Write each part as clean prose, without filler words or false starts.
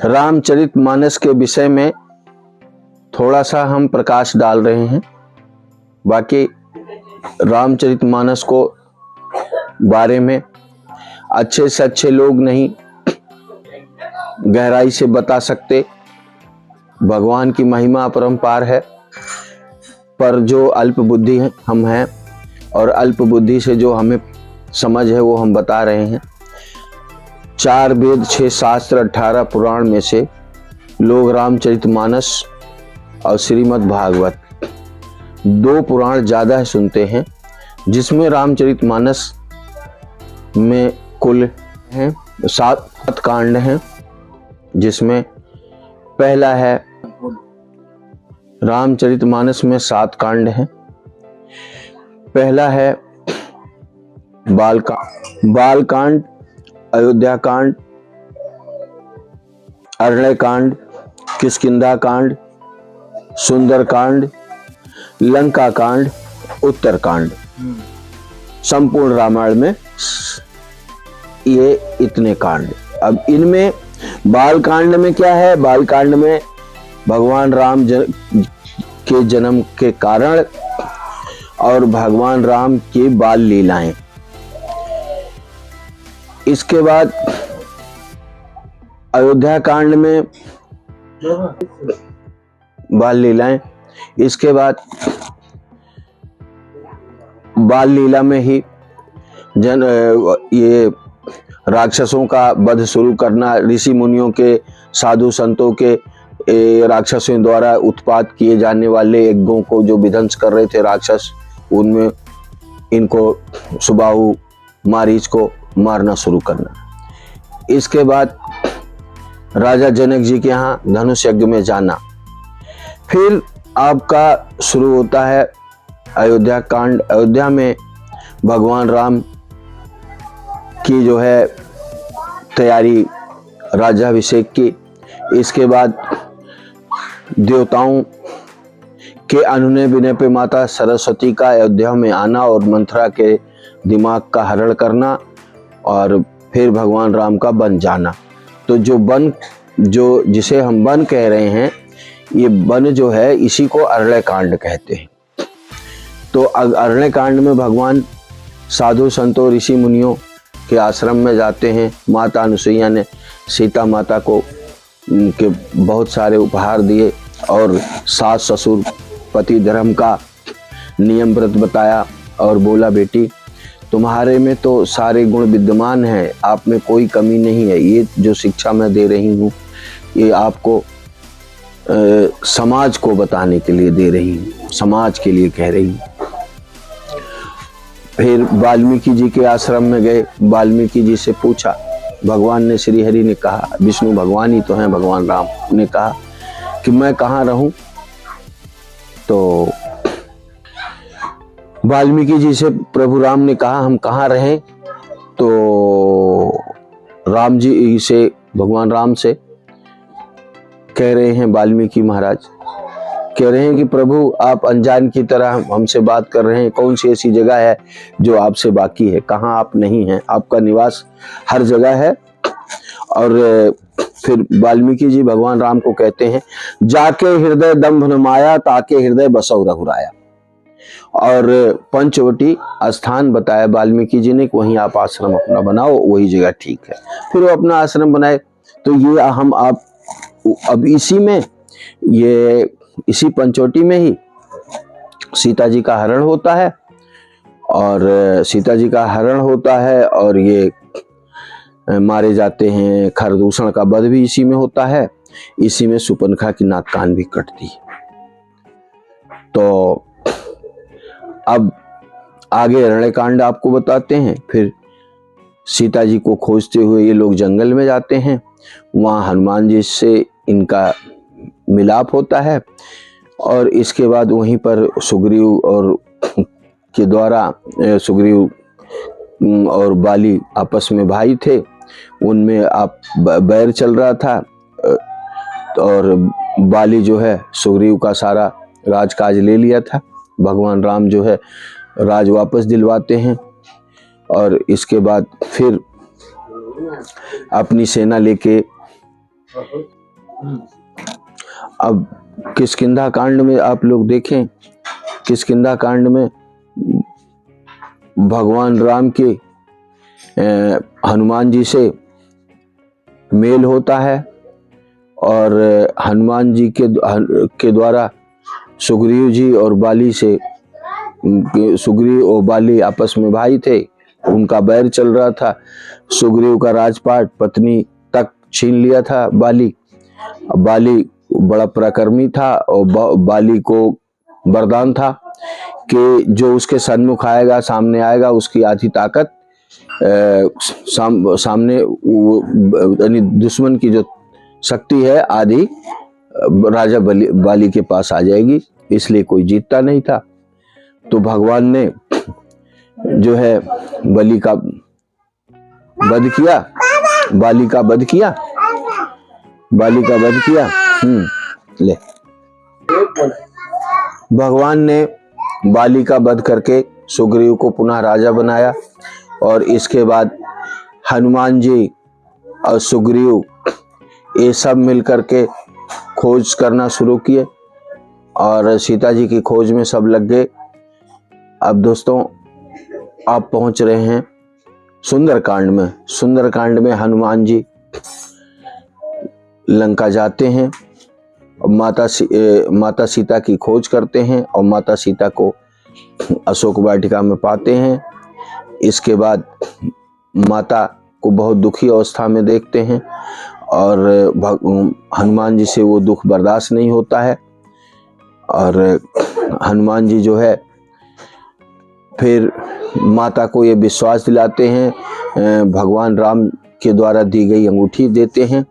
रामचरितमानस के विषय में थोड़ा सा हम प्रकाश डाल रहे हैं। बाकी रामचरितमानस को बारे में अच्छे से अच्छे लोग नहीं गहराई से बता सकते। भगवान की महिमा अपरंपार है, पर जो अल्प बुद्धि हम हैं और अल्प बुद्धि से जो हमें समझ है वो हम बता रहे हैं। 4 वेद, 6 शास्त्र, 18 पुराण में से लोग रामचरितमानस और श्रीमद् भागवत 2 पुराण ज़्यादा सुनते हैं, जिसमें रामचरितमानस में कुल हैं 7 कांड हैं, जिसमें पहला है रामचरितमानस में 7 कांड हैं। पहला है बालकांड, अयोध्या कांड, अरण्य कांड, किष्किंधा कांड, सुंदर कांड, लंका कांड, उत्तर कांड। संपूर्ण रामायण में ये इतने कांड। अब इनमें बालकांड में क्या है? बालकांड में भगवान राम के जन्म के कारण और भगवान राम की बाल लीलाएं। इसके बाद अयोध्या कांड में बाल लीलाएं। इसके बाद बाल लीला में ही ये राक्षसों का वध शुरू करना, ऋषि मुनियों के, साधु संतों के राक्षसों द्वारा उत्पात किए जाने वाले यज्ञों को जो विध्वंस कर रहे थे राक्षस, उनमें इनको सुबाहु मारीच को मारना शुरू करना। इसके बाद राजा जनक जी के यहाँ धनुष यज्ञ में जाना। फिर आपका शुरू होता है अयोध्या कांड। अयोध्या में भगवान राम की जो है तैयारी राज्याभिषेक की। इसके बाद देवताओं के अनुनय विनय पे माता सरस्वती का अयोध्या में आना और मंथरा के दिमाग का हरण करना, और फिर भगवान राम का बन जाना। तो जो जिसे हम वन कह रहे हैं, ये वन जो है इसी को अरण्य कांड कहते हैं। तो अरण्य कांड में भगवान साधु संतों ऋषि मुनियों के आश्रम में जाते हैं। माता अनुसुईया ने सीता माता को के बहुत सारे उपहार दिए और सास ससुर पति धर्म का नियम व्रत बताया और बोला, बेटी तुम्हारे में तो सारे गुण विद्यमान हैं, आप में कोई कमी नहीं है। ये जो शिक्षा मैं दे रही हूँ ये आपको समाज को बताने के लिए दे रही हूँ, समाज के लिए कह रही हूँ। फिर वाल्मीकि जी के आश्रम में गए। वाल्मीकि जी से पूछा, भगवान ने, श्री हरि ने कहा, विष्णु भगवान ही तो हैं, भगवान राम ने कहा कि मैं कहाँ रहूं। तो वाल्मीकि जी से प्रभु राम ने कहा हम कहाँ रहें। तो राम जी से, भगवान राम से कह रहे हैं, वाल्मीकि महाराज कह रहे हैं कि प्रभु आप अनजान की तरह हमसे बात कर रहे हैं। कौन सी ऐसी जगह है जो आपसे बाकी है? कहाँ आप नहीं हैं? आपका निवास हर जगह है। और फिर वाल्मीकि जी भगवान राम को कहते हैं, जाके हृदय दंभ न माया, ताके हृदय बसौ रघुराया। और पंचवटी स्थान बताया वाल्मीकि जी ने, वहीं आप आश्रम अपना बनाओ, वही जगह ठीक है। फिर वो अपना आश्रम बनाए। तो ये हम आप अब इसी पंचवटी में ही सीता जी का हरण होता है, और सीता जी का हरण होता है और ये मारे जाते हैं। खरदूषण का वध भी इसी में होता है। इसी में सुपनखा की नाक कान भी कटती है। तो अब आगे अरण्यकांड आपको बताते हैं। फिर सीता जी को खोजते हुए ये लोग जंगल में जाते हैं। वहाँ हनुमान जी से इनका मिलाप होता है, और इसके बाद वहीं पर सुग्रीव और के द्वारा सुग्रीव और बाली आपस में भाई थे, उनमें आप बैर चल रहा था। और बाली जो है सुग्रीव का सारा राजकाज ले लिया था। भगवान राम जो है राज वापस दिलवाते हैं, और इसके बाद फिर अपनी सेना लेके अब किष्किंधा कांड में आप लोग देखें, किष्किंधा कांड में भगवान राम के हनुमान जी से मेल होता है और हनुमान जी के द्वारा सुग्रीव जी और बाली से, सुग्रीव और बाली आपस में भाई थे, उनका बैर चल रहा था। सुग्रीव का राजपाट पत्नी तक छीन लिया था बाली। बाली बड़ा पराक्रमी था और बाली को वरदान था कि जो उसके सन्मुख आएगा, सामने आएगा, उसकी आधी ताकत सामने यानी दुश्मन की जो शक्ति है आधी राजा बाली के पास आ जाएगी, इसलिए कोई जीतता नहीं था। तो भगवान ने जो है बाली का वध किया, बाली का वध किया, बाली का वध किया। ले भगवान ने बाली का वध करके सुग्रीव को पुनः राजा बनाया और इसके बाद हनुमान जी और सुग्रीव ये सब मिलकर के खोज करना शुरू किए और सीता जी की खोज में सब लग गए। अब दोस्तों आप पहुंच रहे हैं सुंदरकांड में। सुंदरकांड में हनुमान जी लंका जाते हैं और माता सीता की खोज करते हैं और माता सीता को अशोक वाटिका में पाते हैं। इसके बाद माता को बहुत दुखी अवस्था में देखते हैं और हनुमान जी से वो दुख बर्दाश्त नहीं होता है और हनुमान जी जो है फिर माता को ये विश्वास दिलाते हैं, भगवान राम के द्वारा दी गई अंगूठी देते हैं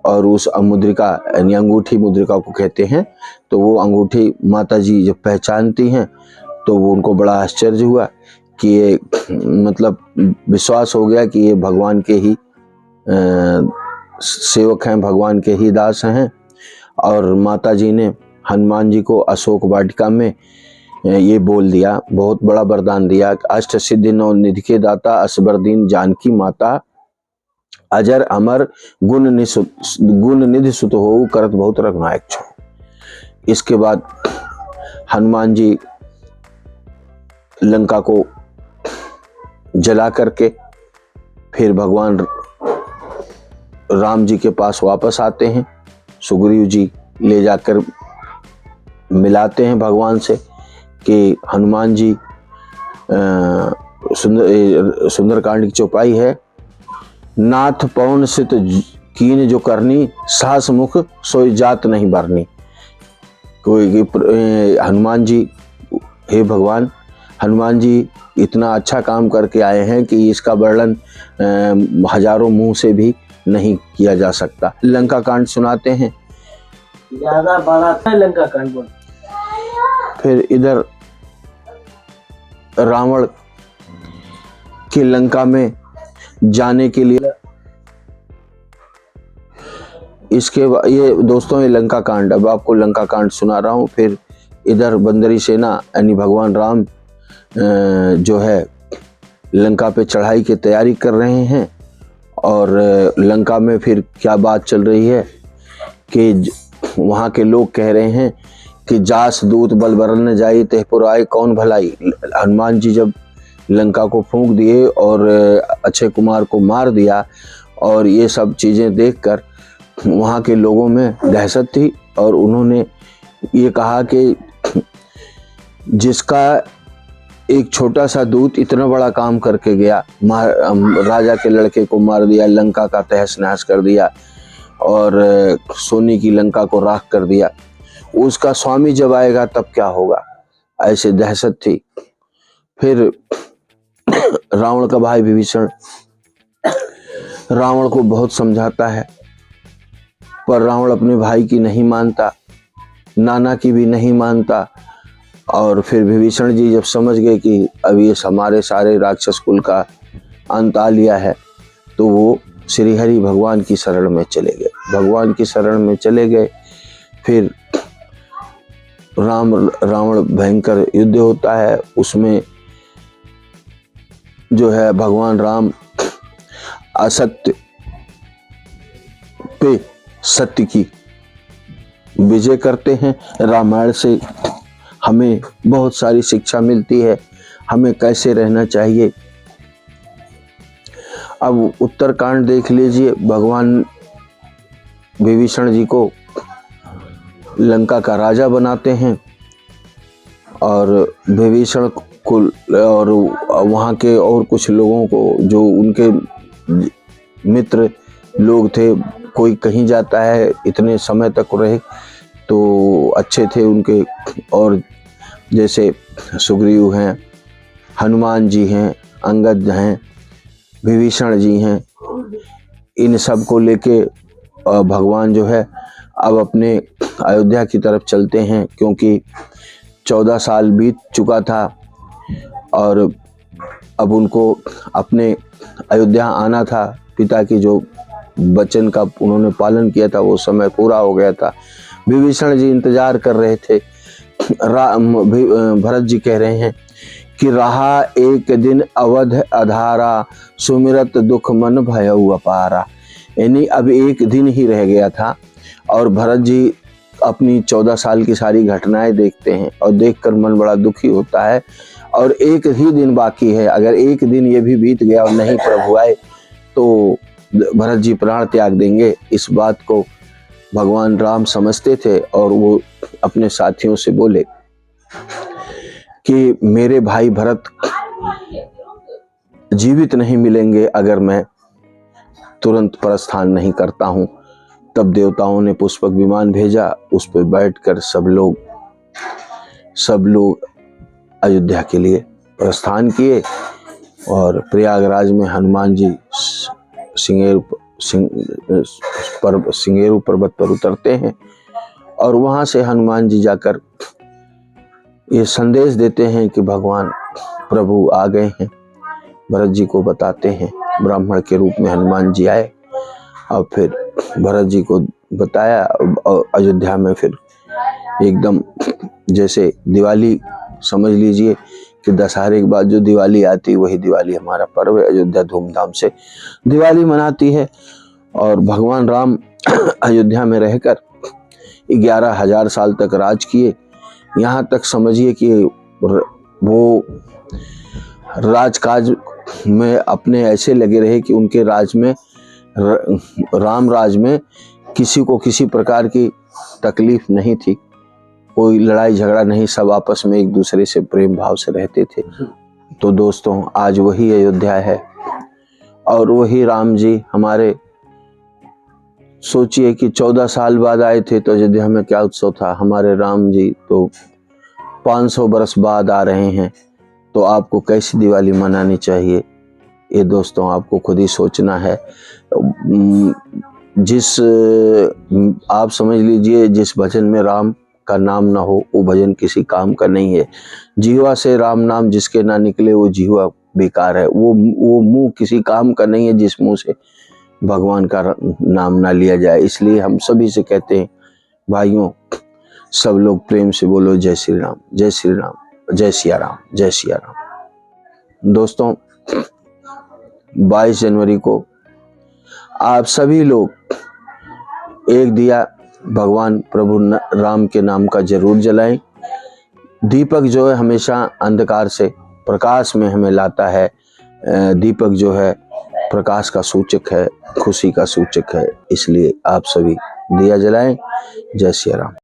और उस मुद्रिका यानी अंगूठी मुद्रिका को कहते हैं। तो वो अंगूठी माता जी जब पहचानती हैं तो वो उनको बड़ा आश्चर्य हुआ कि ये मतलब विश्वास हो गया कि ये भगवान के ही सेवक हैं, भगवान के ही दास हैं। और माता जी ने हनुमान जी को अशोक वाटिका में ये बोल दिया, बहुत बड़ा वरदान दिया, अष्ट सिद्धि नौ निधि के दाता असबरदीन जानकी माता अजर अमर गुण निधि सुत हो करत बहुत रघुनायक छो। इसके बाद हनुमान जी लंका को जला करके फिर भगवान राम जी के पास वापस आते हैं। सुग्रीव जी ले जाकर मिलाते हैं भगवान से कि हनुमान जी सुंदरकांड की चौपाई है, नाथ पवन सित कीन जो करनी साहस मुख सोई जात नहीं बरनी। कोई हनुमान जी, हे भगवान, हनुमान जी इतना अच्छा काम करके आए हैं कि इसका वर्णन हजारों मुंह से भी नहीं किया जा सकता। लंका कांड सुनाते हैं, ज्यादा बड़ा था लंका कांड बोल। फिर इधर रावण के लंका में जाने के लिए इसके ये दोस्तों ये लंका कांड, अब आपको लंका कांड सुना रहा हूँ। फिर इधर बंदरी सेना यानी भगवान राम जो है लंका पे चढ़ाई की तैयारी कर रहे हैं और लंका में फिर क्या बात चल रही है कि वहाँ के लोग कह रहे हैं कि जास दूत बल बरन न जाई तेहपुर आए कौन भलाई। हनुमान जी जब लंका को फूंक दिए और अक्षय कुमार को मार दिया और ये सब चीज़ें देखकर वहाँ के लोगों में दहशत थी और उन्होंने ये कहा कि जिसका एक छोटा सा दूत इतना बड़ा काम करके गया, राजा के लड़के को मार दिया, लंका का तहस नहस कर दिया और सोने की लंका को राख कर दिया, उसका स्वामी जब आएगा तब क्या होगा, ऐसे दहशत थी। फिर रावण का भाई विभीषण रावण को बहुत समझाता है पर रावण अपने भाई की नहीं मानता, नाना की भी नहीं मानता। और फिर विभीषण जी जब समझ गए कि अब ये हमारे सारे राक्षस कुल का अंत आ लिया है तो वो श्री हरि भगवान की शरण में चले गए, भगवान की शरण में चले गए। फिर रावण भयंकर युद्ध होता है, उसमें जो है भगवान राम असत्य पे सत्य की विजय करते हैं। रामायण से हमें बहुत सारी शिक्षा मिलती है, हमें कैसे रहना चाहिए। अब उत्तरकांड देख लीजिए, भगवान विभीषण जी को लंका का राजा बनाते हैं और विभीषण को और वहाँ के और कुछ लोगों को, जो उनके मित्र लोग थे, कोई कहीं जाता है इतने समय तक रहे तो अच्छे थे उनके, और जैसे सुग्रीव हैं, हनुमान जी हैं, अंगद हैं, विभीषण जी हैं, इन सब को लेके भगवान जो है अब अपने अयोध्या की तरफ चलते हैं, क्योंकि 14 साल बीत चुका था और अब उनको अपने अयोध्या आना था। पिता की जो वचन का उन्होंने पालन किया था वो समय पूरा हो गया था। विभीषण जी इंतजार कर रहे थे। भरत जी कह रहे हैं कि रहा एक दिन अवध अधारा, सुमिरत दुख मन भयउ अपारा। यानी अब एक दिन ही रह गया था और भरत जी अपनी 14 साल की सारी घटनाएं देखते हैं और देखकर मन बड़ा दुखी होता है, और एक ही दिन बाकी है। अगर एक दिन ये भी बीत गया और नहीं प्रभु आए तो भरत जी प्राण त्याग देंगे। इस बात को भगवान राम समझते थे और वो अपने साथियों से बोले कि मेरे भाई भरत जीवित नहीं मिलेंगे अगर मैं तुरंत प्रस्थान नहीं करता हूं। तब देवताओं ने पुष्पक विमान भेजा, उस पर बैठकर सब लोग अयोध्या के लिए प्रस्थान किए और प्रयागराज में हनुमान जी सिंगेरू पर्वत पर उतरते हैं और वहां से हनुमान जी जाकर ये संदेश देते हैं कि भगवान प्रभु आ गए हैं। भरत जी को बताते हैं, ब्राह्मण के रूप में हनुमान जी आए और फिर भरत जी को बताया। अयोध्या में फिर एकदम जैसे दिवाली समझ लीजिए कि दशहरे के बाद जो दिवाली आती वही दिवाली हमारा पर्व है। अयोध्या धूमधाम से दिवाली मनाती है और भगवान राम अयोध्या में रहकर 11,000 साल तक राज किए। यहाँ तक समझिए कि वो राजकाज में अपने ऐसे लगे रहे कि उनके राज में, राम राज में किसी को किसी प्रकार की तकलीफ नहीं थी, कोई लड़ाई झगड़ा नहीं, सब आपस में एक दूसरे से प्रेम भाव से रहते थे। तो दोस्तों आज वही अयोध्या है और वही राम जी हमारे, सोचिए कि 14 साल बाद आए थे तो अयोध्या में क्या उत्सव था। हमारे राम जी तो 500 बरस बाद आ रहे हैं, तो आपको कैसी दिवाली मनानी चाहिए ये दोस्तों आपको खुद ही सोचना है। जिस आप समझ लीजिए जिस भजन में राम का नाम ना हो वो भजन किसी काम का नहीं है। जीवा से राम नाम जिसके ना निकले वो जीवा बेकार है। वो मुंह किसी काम का नहीं है जिस मुंह से भगवान का नाम ना लिया जाए। इसलिए हम सभी से कहते हैं भाइयों, सब लोग प्रेम से बोलो जय श्री राम, जय श्री राम, जय सिया राम, जय सिया राम। दोस्तों 22 जनवरी को आप सभी लोग एक दिया भगवान प्रभु राम के नाम का जरूर जलाएं। दीपक जो है हमेशा अंधकार से प्रकाश में हमें लाता है। दीपक जो है प्रकाश का सूचक है, खुशी का सूचक है। इसलिए आप सभी दिया जलाएं। जय सिया राम।